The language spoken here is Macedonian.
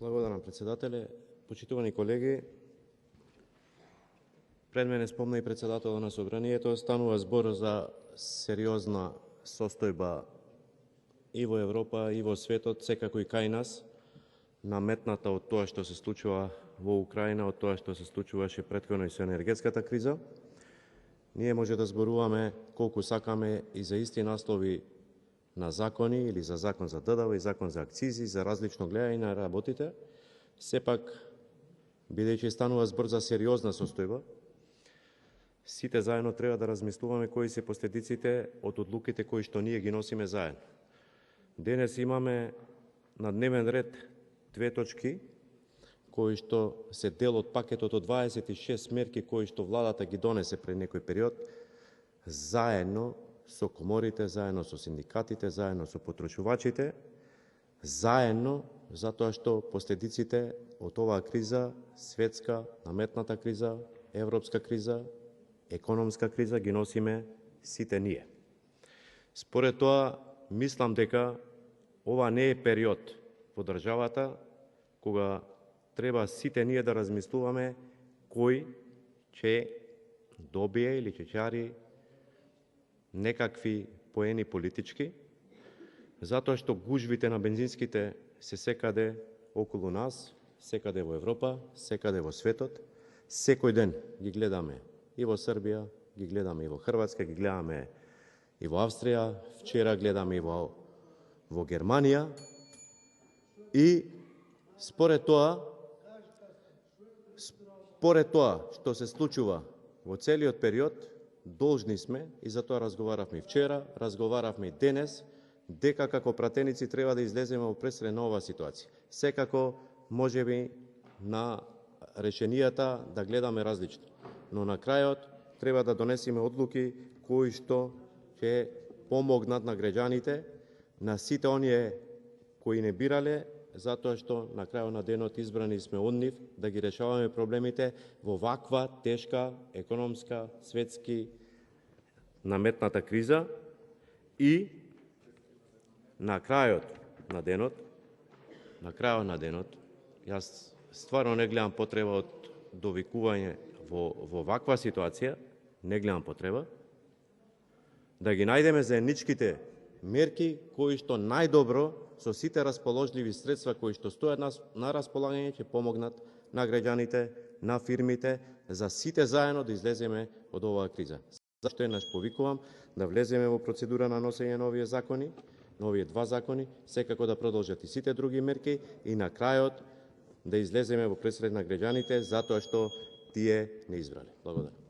Благодарам, председателе. Почитувани колеги, пред мене спомна и председателот на Собранието, станува збор за сериозна состојба и во Европа, и во светот, секако и кај нас, наметната од тоа што се случува во Украина, од тоа што се случуваше претходно и со енергетската криза. Ние може да зборуваме колку сакаме и за исти наслови на закони, или за закон за ДДВ, и закон за акцизи, за различно гледање на работите. Сепак, бидејќи станува збор за сериозна состојба, сите заедно треба да размислуваме кои се последиците од одлуките кои што ние ги носиме заедно. Денес имаме на дневен ред две точки кои што се дел од пакетот од 26 мерки кои што владата ги донесе пред некој период, заедно со коморите, заедно со синдикатите, заедно со потрочувачите, заедно затоа што последиците од оваа криза, светска, наметната криза, европска криза, економска криза, ги носиме сите ние. Според тоа, мислам дека ова не е период во државата кога треба сите ние да размислуваме кој ќе добие или ќе чари некакви поени политички, затоа што гужвите на бензинските се секаде околу нас, секаде во Европа, секаде во светот. Секој ден ги гледаме и во Србија, ги гледаме и во Хрватска, ги гледаме и во Австрија, вчера гледаме и во Германија. И според тоа што се случува во целиот период, должни сме, и за тоа разговаравме и вчера, разговаравме и денес, дека како пратеници треба да излеземе во пресред на оваа ситуација. Секако, можеби, на решенијата да гледаме различно, но на крајот треба да донесеме одлуки кои што ќе помогнат на граѓаните, на сите оние кои не бирале, затоа што на крајот на денот избрани сме од нив да ги решаваме проблемите во ваква тешка економска, светски, наметната криза. И на крајот на денот, јас стварно не гледам потреба од довикување во ваква ситуација, не гледам потреба, да ги најдеме заедничките мерки кои што најдобро со сите расположливи средства кои што стојат на располагање ќе помогнат на граѓаните, на фирмите, за сите заедно да излеземе од оваа криза. Зашто еднаш повикувам да влеземе во процедура на носење на овие закони, на овие два закони, секако да продолжат и сите други мерки и на крајот да излеземе во пресред на граѓаните затоа што тие не избрале. Благодарам.